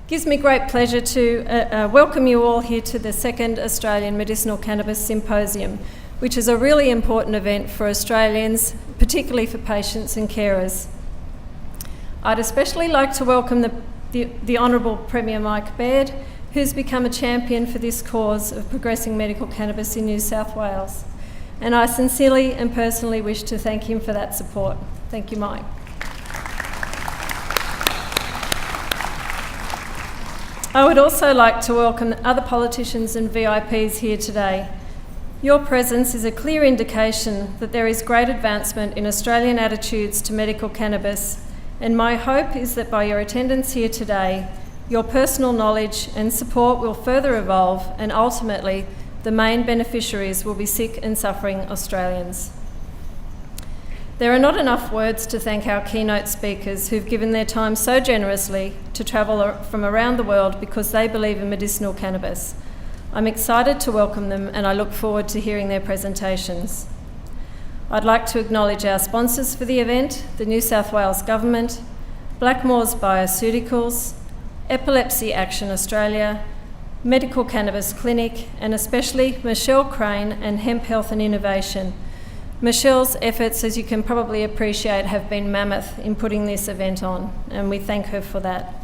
Gives me great pleasure to welcome you all here to the second Australian Medicinal Cannabis Symposium, which is a really important event for Australians, particularly for patients and carers. I'd especially like to welcome the Honourable Premier Mike Baird, who's become a champion for this cause of progressing medical cannabis in New South Wales. And I sincerely and personally wish to thank him for that support. Thank you, Mike. I would also like to welcome other politicians and VIPs here today. Your presence is a clear indication that there is great advancement in Australian attitudes to medical cannabis, and my hope is that by your attendance here today, your personal knowledge and support will further evolve, and ultimately, the main beneficiaries will be sick and suffering Australians. There are not enough words to thank our keynote speakers who've given their time so generously to travel from around the world because they believe in medicinal cannabis. I'm excited to welcome them and I look forward to hearing their presentations. I'd like to acknowledge our sponsors for the event, the New South Wales Government, Blackmores Bioceuticals, Epilepsy Action Australia, Medical Cannabis Clinic, and especially Michelle Crane and Hemp Health and Innovation. Michelle's efforts, as you can probably appreciate, have been mammoth in putting this event on, and we thank her for that.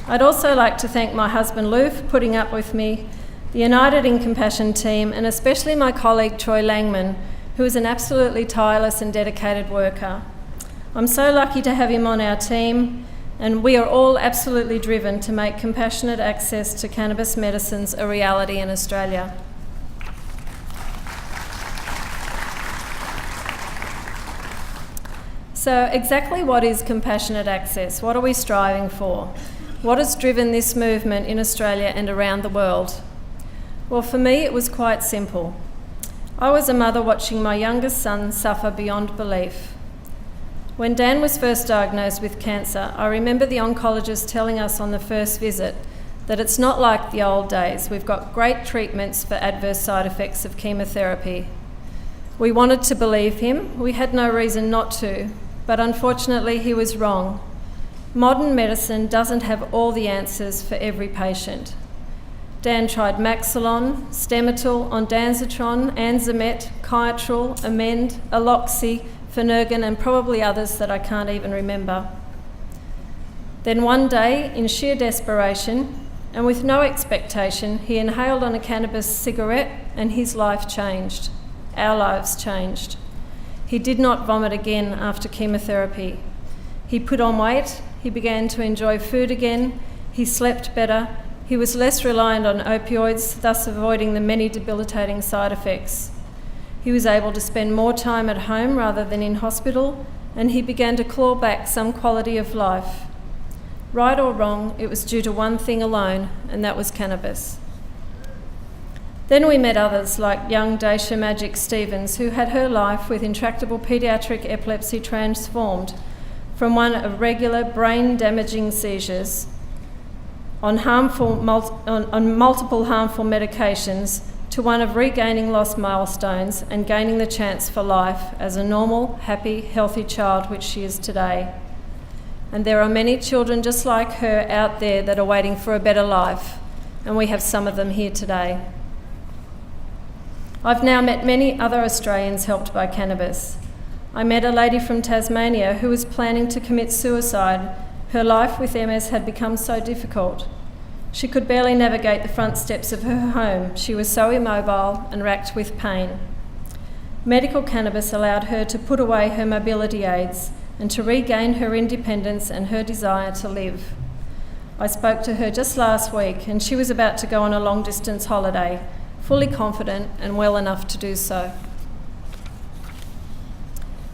I'd also like to thank my husband Lou for putting up with me, the United in Compassion team, and especially my colleague Troy Langman, who is an absolutely tireless and dedicated worker. I'm so lucky to have him on our team, and we are all absolutely driven to make compassionate access to cannabis medicines a reality in Australia. So exactly what is compassionate access? What are we striving for? What has driven this movement in Australia and around the world? Well, for me, it was quite simple. I was a mother watching my youngest son suffer beyond belief. When Dan was first diagnosed with cancer, I remember the oncologist telling us on the first visit that it's not like the old days. We've got great treatments for adverse side effects of chemotherapy. We wanted to believe him. We had no reason not to, but unfortunately he was wrong. Modern medicine doesn't have all the answers for every patient. Dan tried Maxilon, Stemetil, Ondansetron, Anzamet, Kyatril, Amend, Aloxi, Phenergan, and probably others that I can't even remember. Then one day, in sheer desperation, and with no expectation, he inhaled on a cannabis cigarette and his life changed. Our lives changed. He did not vomit again after chemotherapy. He put on weight, he began to enjoy food again, he slept better, he was less reliant on opioids, thus avoiding the many debilitating side effects. He was able to spend more time at home rather than in hospital, and he began to claw back some quality of life. Right or wrong, it was due to one thing alone, and that was cannabis. Then we met others like young Daisha Magic Stevens, who had her life with intractable paediatric epilepsy transformed from one of regular brain-damaging seizures on multiple harmful medications to one of regaining lost milestones and gaining the chance for life as a normal, happy, healthy child, which she is today. And there are many children just like her out there that are waiting for a better life, and we have some of them here today. I've now met many other Australians helped by cannabis. I met a lady from Tasmania who was planning to commit suicide. Her life with MS had become so difficult. She could barely navigate the front steps of her home. She was so immobile and racked with pain. Medical cannabis allowed her to put away her mobility aids and to regain her independence and her desire to live. I spoke to her just last week, and she was about to go on a long-distance holiday, fully confident and well enough to do so.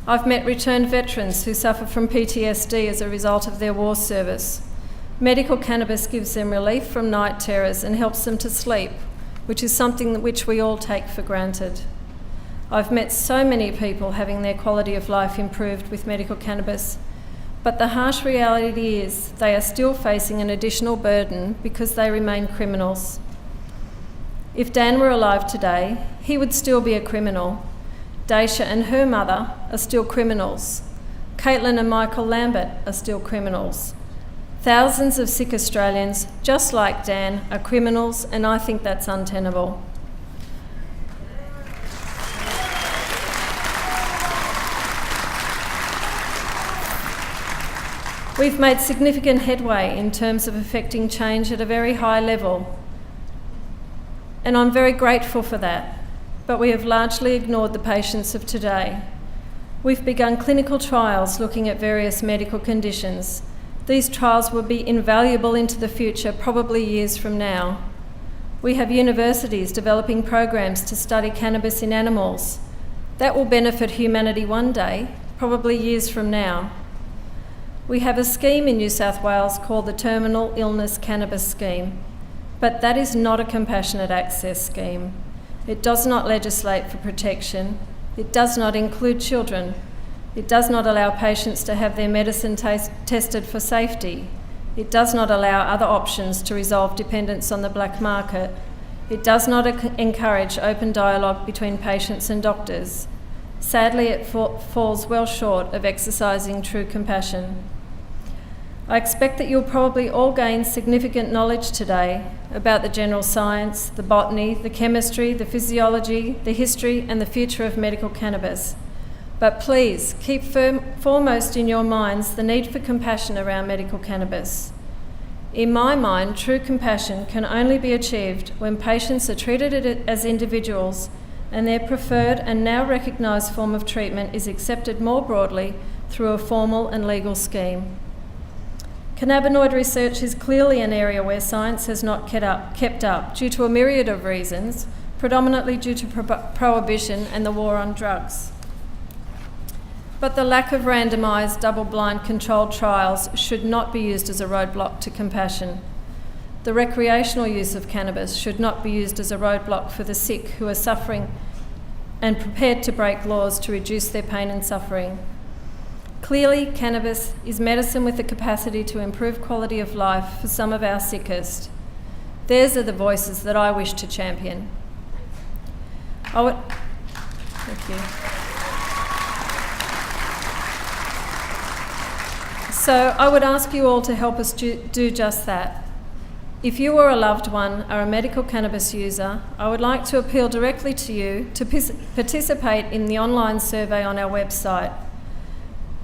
I've met returned veterans who suffer from PTSD as a result of their war service. Medical cannabis gives them relief from night terrors and helps them to sleep, which is something which we all take for granted. I've met so many people having their quality of life improved with medical cannabis, but the harsh reality is they are still facing an additional burden because they remain criminals. If Dan were alive today, he would still be a criminal. Daisha and her mother are still criminals. Caitlin and Michael Lambert are still criminals. Thousands of Sikh Australians, just like Dan, are criminals, and I think that's untenable. We've made significant headway in terms of effecting change at a very high level, and I'm very grateful for that, but we have largely ignored the patients of today. We've begun clinical trials looking at various medical conditions. These trials will be invaluable into the future, probably years from now. We have universities developing programs to study cannabis in animals. That will benefit humanity one day, probably years from now. We have a scheme in New South Wales called the Terminal Illness Cannabis Scheme, but that is not a compassionate access scheme. It does not legislate for protection. It does not include children. It does not allow patients to have their medicine tested for safety. It does not allow other options to resolve dependence on the black market. It does not encourage open dialogue between patients and doctors. Sadly, it falls well short of exercising true compassion. I expect that you'll probably all gain significant knowledge today about the general science, the botany, the chemistry, the physiology, the history, and the future of medical cannabis. But please, keep foremost in your minds the need for compassion around medical cannabis. In my mind, true compassion can only be achieved when patients are treated as individuals and their preferred and now recognised form of treatment is accepted more broadly through a formal and legal scheme. Cannabinoid research is clearly an area where science has not kept up due to a myriad of reasons, predominantly due to prohibition and the war on drugs. But the lack of randomised, double-blind controlled trials should not be used as a roadblock to compassion. The recreational use of cannabis should not be used as a roadblock for the sick who are suffering and prepared to break laws to reduce their pain and suffering. Clearly, cannabis is medicine with the capacity to improve quality of life for some of our sickest. Theirs are the voices that I wish to champion. Thank you. So I would ask you all to help us do just that. If you or a loved one are a medical cannabis user, I would like to appeal directly to you to participate in the online survey on our website.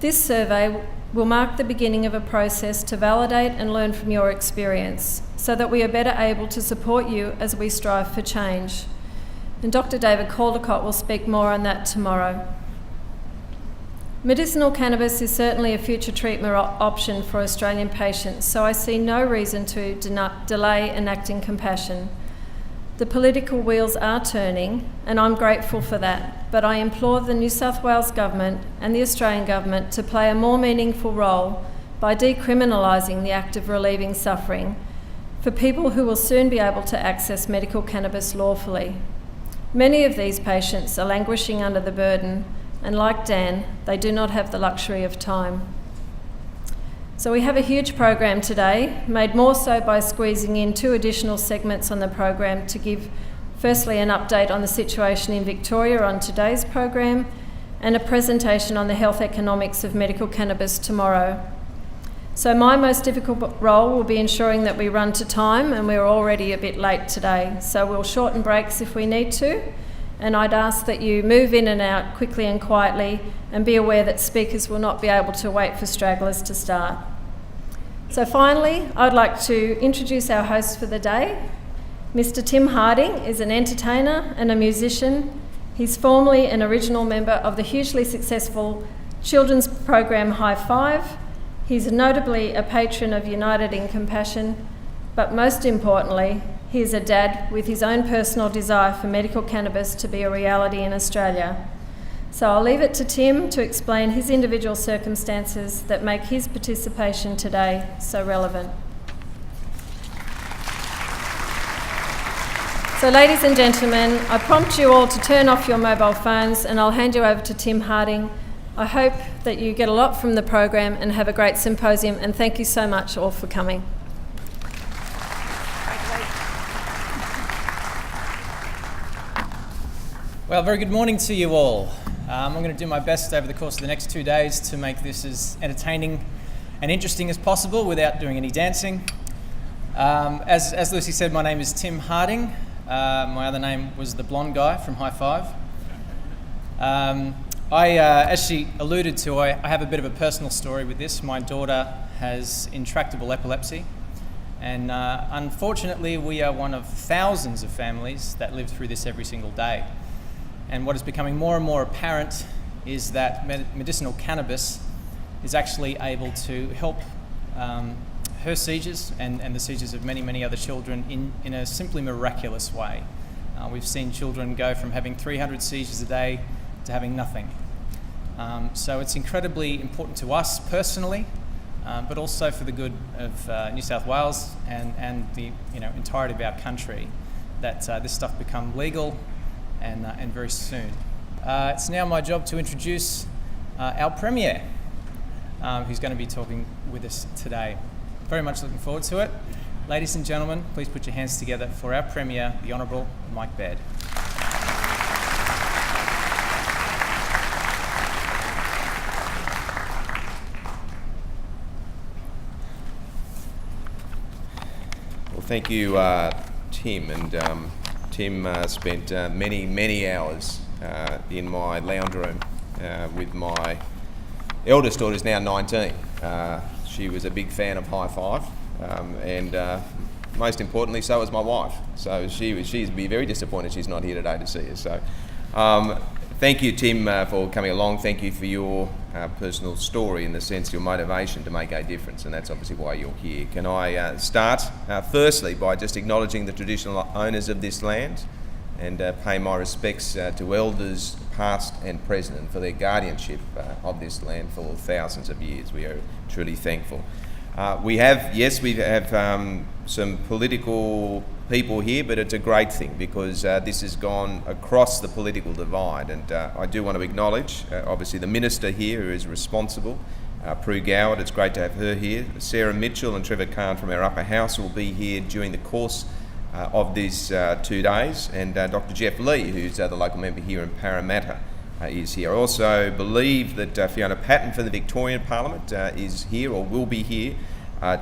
This survey will mark the beginning of a process to validate and learn from your experience so that we are better able to support you as we strive for change. And Dr. David Caldecott will speak more on that tomorrow. Medicinal cannabis is certainly a future treatment option for Australian patients, so I see no reason to delay enacting compassion. The political wheels are turning, and I'm grateful for that, but I implore the New South Wales Government and the Australian Government to play a more meaningful role by decriminalising the act of relieving suffering for people who will soon be able to access medical cannabis lawfully. Many of these patients are languishing under the burden, and like Dan, they do not have the luxury of time. So we have a huge program today, made more so by squeezing in 2 additional segments on the program to give firstly an update on the situation in Victoria on today's program and a presentation on the health economics of medical cannabis tomorrow. So my most difficult role will be ensuring that we run to time, and we're already a bit late today. So we'll shorten breaks if we need to, and I'd ask that you move in and out quickly and quietly and be aware that speakers will not be able to wait for stragglers to start. So finally, I'd like to introduce our host for the day. Mr. Tim Harding is an entertainer and a musician. He's formerly an original member of the hugely successful children's program High Five. He's notably a patron of United in Compassion, but most importantly, he is a dad with his own personal desire for medical cannabis to be a reality in Australia. So I'll leave it to Tim to explain his individual circumstances that make his participation today so relevant. So ladies and gentlemen, I prompt you all to turn off your mobile phones and I'll hand you over to Tim Harding. I hope that you get a lot from the program and have a great symposium, and thank you so much all for coming. Well, very good morning to you all. I'm going to do my best over the course of the next 2 days to make this as entertaining and interesting as possible without doing any dancing. As Lucy said, my name is Tim Harding. My other name was the blonde guy from High Five. As she alluded to, I have a bit of a personal story with this. My daughter has intractable epilepsy, and unfortunately we are one of thousands of families that live through this every single day. And what is becoming more and more apparent is that medicinal cannabis is actually able to help her seizures and the seizures of many, many other children in a simply miraculous way. We've seen children go from having 300 seizures a day to having nothing. So it's incredibly important to us personally, but also for the good of New South Wales and the entirety of our country, that this stuff become legal and very soon. It's now my job to introduce our Premier, who's going to be talking with us today. Very much looking forward to it. Ladies and gentlemen, please put your hands together for our Premier, the Honourable Mike Baird. Well, thank you, Tim. And Tim spent many hours in my lounge room with my eldest daughter, who's now 19. She was a big fan of High Five, and most importantly, so was my wife. So she'd be very disappointed she's not here today to see us. So thank you, Tim, for coming along. Thank you for your personal story, in the sense your motivation to make a difference, and that's obviously why you're here. Can I start firstly by just acknowledging the traditional owners of this land and pay my respects to elders past and present for their guardianship of this land for thousands of years. We are truly thankful. We have some political people here, but it's a great thing because this has gone across the political divide, and I do want to acknowledge obviously the Minister here who is responsible, Prue Goward. It's great to have her here. Sarah Mitchell and Trevor Khan from our upper house will be here during the course of these 2 days, and Dr. Jeff Lee, who's the local member here in Parramatta, is here. I also believe that Fiona Patton from the Victorian Parliament is here, or will be here,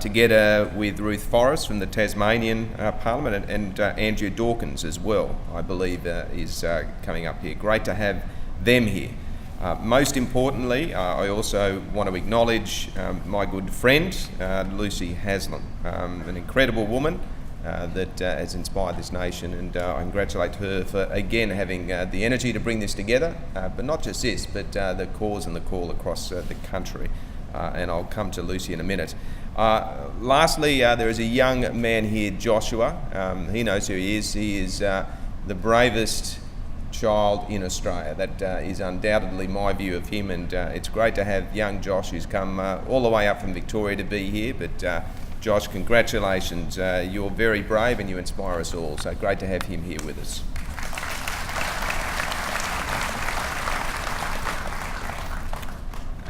together with Ruth Forrest from the Tasmanian Parliament, and Andrea Dawkins as well, I believe, is coming up here. Great to have them here. Most importantly, I also want to acknowledge my good friend, Lucy Haslam, an incredible woman that has inspired this nation, and I congratulate her for again having the energy to bring this together, but not just this, but the cause and the call across the country, and I'll come to Lucy in a minute. Lastly, there is a young man here, Joshua. He knows who he is. He is the bravest child in Australia. That is undoubtedly my view of him, and it's great to have young Josh, who's come all the way up from Victoria to be here. But Josh, congratulations. You're very brave and you inspire us all. So great to have him here with us.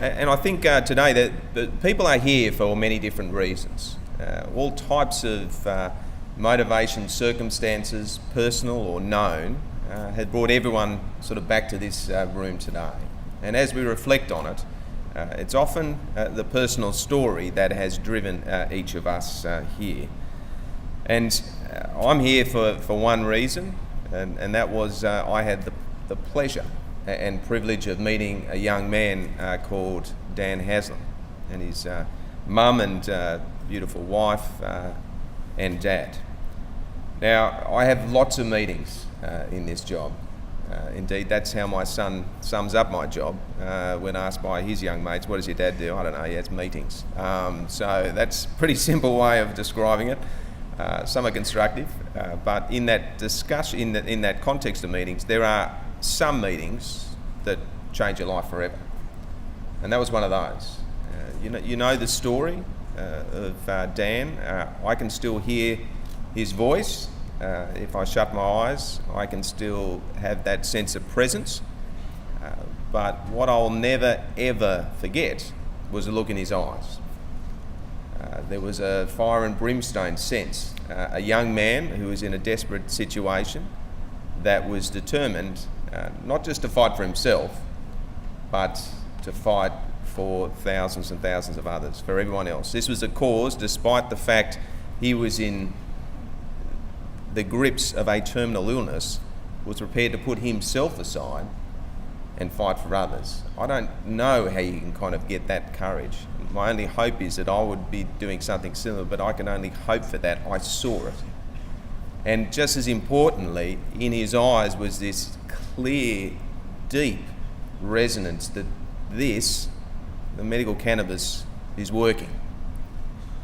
And I think today that people are here for many different reasons. All types of motivations, circumstances, personal or known, have brought everyone sort of back to this room today. And as we reflect on it, it's often the personal story that has driven each of us here. And I'm here for one reason, and that was I had the pleasure and privilege of meeting a young man called Dan Haslam, and his mum and beautiful wife and dad. Now, I have lots of meetings in this job. Indeed, that's how my son sums up my job when asked by his young mates, what does your dad do? I don't know, he has meetings. So that's a pretty simple way of describing it. Some are constructive, but in that discussion, in that context of meetings, there are some meetings that change your life forever. And that was one of those. You know the story of Dan. I can still hear his voice. If I shut my eyes, I can still have that sense of presence. But what I'll never, ever forget was the look in his eyes. There was a fire and brimstone sense. A young man who was in a desperate situation that was determined not just to fight for himself, but to fight for thousands and thousands of others, for everyone else. This was a cause, despite the fact he was in the grips of a terminal illness, was prepared to put himself aside and fight for others. I don't know how you can kind of get that courage. My only hope is that I would be doing something similar, but I can only hope for that. I saw it. And just as importantly, in his eyes was this clear, deep resonance that this, the medical cannabis, is working.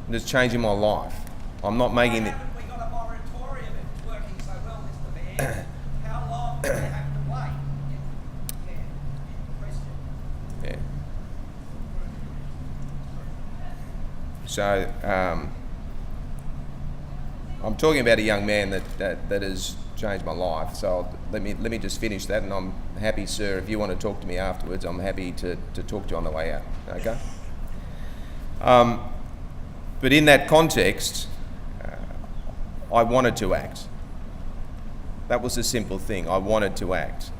And it's changing my life. I'm not making it. We got a moratorium. It's working so well, Mr. Mayor. How long do we have to wait? Yeah. So I'm talking about a young man that has changed my life. So let me just finish that, and I'm happy, sir, if you want to talk to me afterwards, I'm happy to talk to you on the way out. Okay. But in that context, I wanted to act. That was a simple thing. I wanted to act,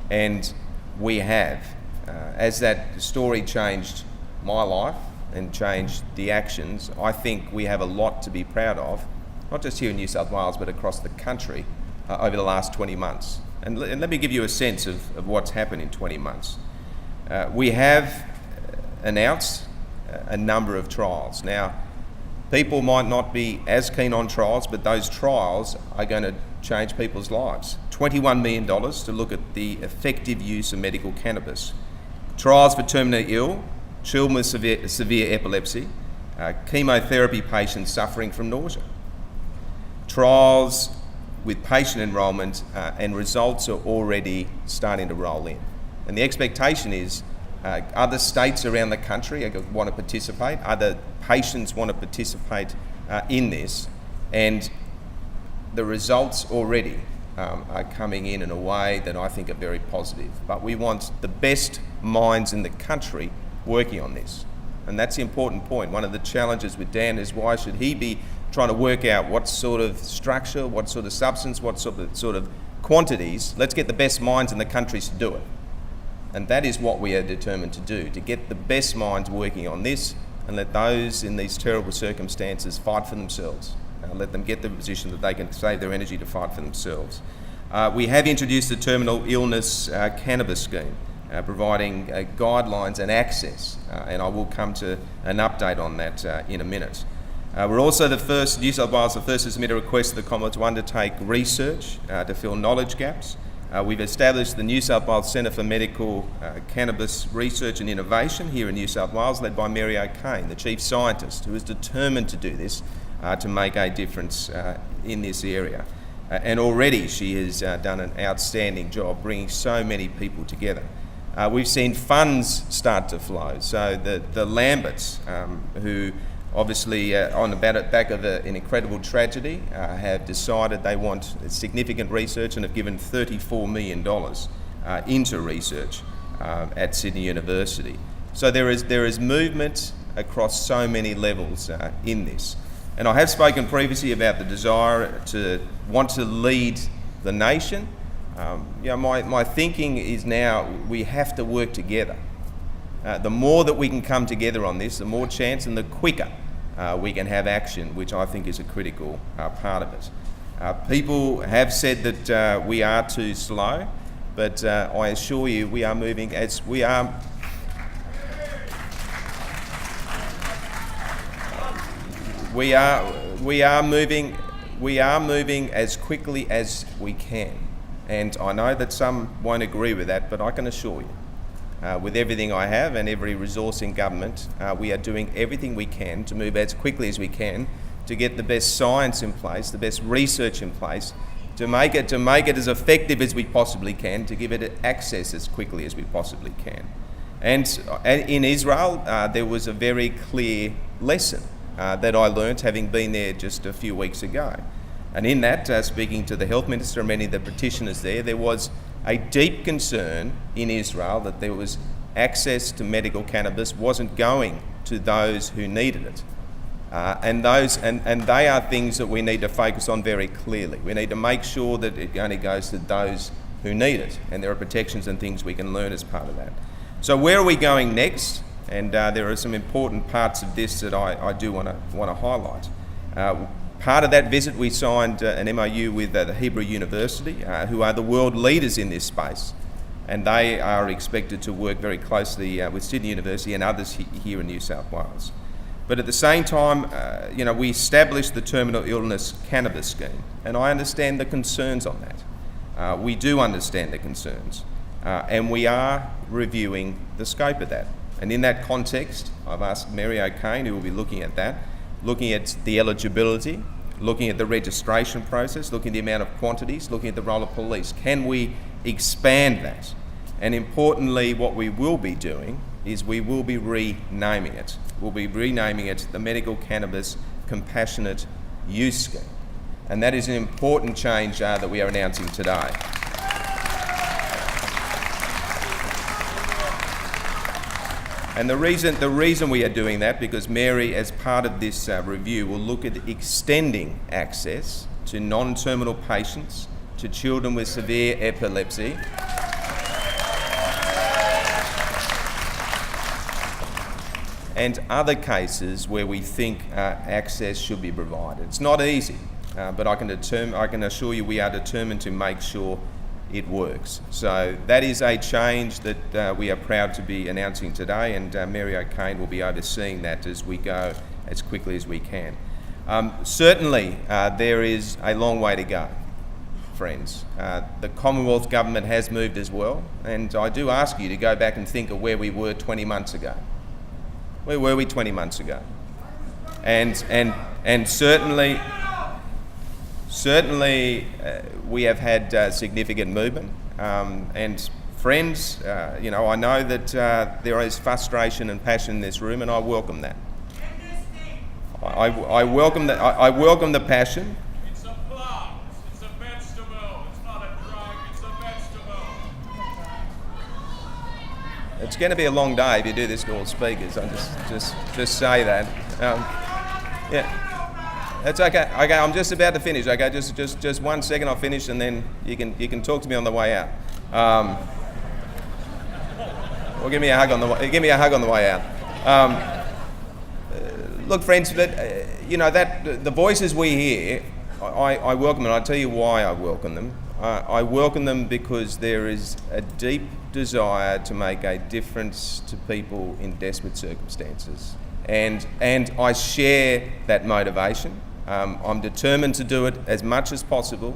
and we have. As that story changed my life and changed the actions, I think we have a lot to be proud of, not just here in New South Wales, but across the country over the last 20 months. And let me give you a sense of what's happened in 20 months. We have announced a number of trials. Now, people might not be as keen on trials, but those trials are going to change people's lives. $21 million to look at the effective use of medical cannabis. Trials for terminally ill, children with severe epilepsy, chemotherapy patients suffering from nausea. Trials with patient enrolment and results are already starting to roll in. And the expectation is other states around the country want to participate, other patients want to participate in this, and the results already are coming in a way that I think are very positive. But we want the best minds in the country working on this. And that's the important point. One of the challenges with Dan is why should he be trying to work out what sort of structure, what sort of substance, what sort of quantities. Let's get the best minds in the countries to do it. And that is what we are determined to do, to get the best minds working on this and let those in these terrible circumstances fight for themselves. Let them get the position that they can save their energy to fight for themselves. We have introduced the terminal illness cannabis scheme, providing guidelines and access, and I will come to an update on that in a minute. We're also the first, New South Wales, the first to submit a request to the Commonwealth to undertake research to fill knowledge gaps. We've established the New South Wales Centre for Medical Cannabis Research and Innovation here in New South Wales, led by Mary O'Kane, the Chief Scientist, who is determined to do this, to make a difference in this area. And already she has done an outstanding job bringing so many people together. We've seen funds start to flow. So the Lamberts, who obviously on the back of an incredible tragedy, have decided they want significant research and have given $34 million into research at Sydney University. So there is movement across so many levels in this. And I have spoken previously about the desire to want to lead the nation. My thinking is now we have to work together. The more that we can come together on this, the more chance and the quicker we can have action, which I think is a critical part of it. People have said that we are too slow, but I assure you we are moving as we are. We are moving as quickly as we can, and I know that some won't agree with that, but I can assure you, with everything I have and every resource in government, we are doing everything we can to move as quickly as we can to get the best science in place, the best research in place, to make it as effective as we possibly can, to give it access as quickly as we possibly can. And in Israel, there was a very clear lesson that I learnt having been there just a few weeks ago. And in that, speaking to the Health Minister and many of the practitioners there was a deep concern in Israel that there was access to medical cannabis wasn't going to those who needed it. And they are things that we need to focus on very clearly. We need to make sure that it only goes to those who need it, and there are protections and things we can learn as part of that. So where are we going next? And there are some important parts of this that I do want to highlight. Part of that visit, we signed an MOU with the Hebrew University, who are the world leaders in this space, and they are expected to work very closely with Sydney University and others here in New South Wales. But at the same time, we established the terminal illness cannabis scheme, and I understand the concerns on that. We do understand the concerns, and we are reviewing the scope of that. And in that context, I've asked Mary O'Kane, who will be looking at that, looking at the eligibility, looking at the registration process, looking at the amount of quantities, looking at the role of police. Can we expand that? And importantly, what we will be doing is we will be renaming it. We'll be renaming it the Medical Cannabis Compassionate Use Scheme. And that is an important change that we are announcing today. And the reason we are doing that, because Mary, as part of this review, will look at extending access to non-terminal patients, to children with severe epilepsy, and other cases where we think access should be provided. It's not easy, but I can assure you we are determined to make sure it works. So that is a change that we are proud to be announcing today, and Mary O'Kane will be overseeing that as we go as quickly as we can. Certainly, there is a long way to go, friends. The Commonwealth Government has moved as well, and I do ask you to go back and think of where we were 20 months ago. Where were we 20 months ago? And certainly we have had significant movement. And friends, I know that there is frustration and passion in this room, and I welcome that. I welcome that. I welcome the passion. It's a plant. It's a vegetable. It's not a drug. It's a vegetable. It's going to be a long day if you do this to all speakers. I just say that. Yeah. That's okay. Okay, I'm just about to finish. Okay, just 1 second. I'll finish, and then you can talk to me on the way out. Or give me a hug on the way out. Look, friends, but that the voices we hear, I welcome them. I'll tell you why I welcome them. I welcome them because there is a deep desire to make a difference to people in desperate circumstances, and I share that motivation. I'm determined to do it as much as possible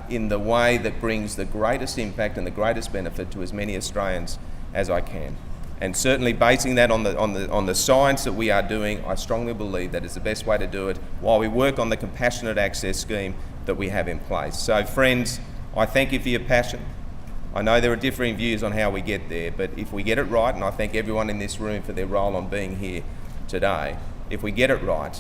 in the way that brings the greatest impact and the greatest benefit to as many Australians as I can. And certainly basing that on the science that we are doing, I strongly believe that is the best way to do it while we work on the compassionate access scheme that we have in place. So friends, I thank you for your passion. I know there are differing views on how we get there, but if we get it right, and I thank everyone in this room for their role on being here today, if we get it right,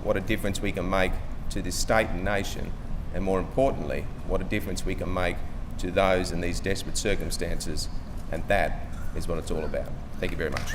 what a difference we can make to this state and nation, and more importantly, what a difference we can make to those in these desperate circumstances, and that is what it's all about. Thank you very much.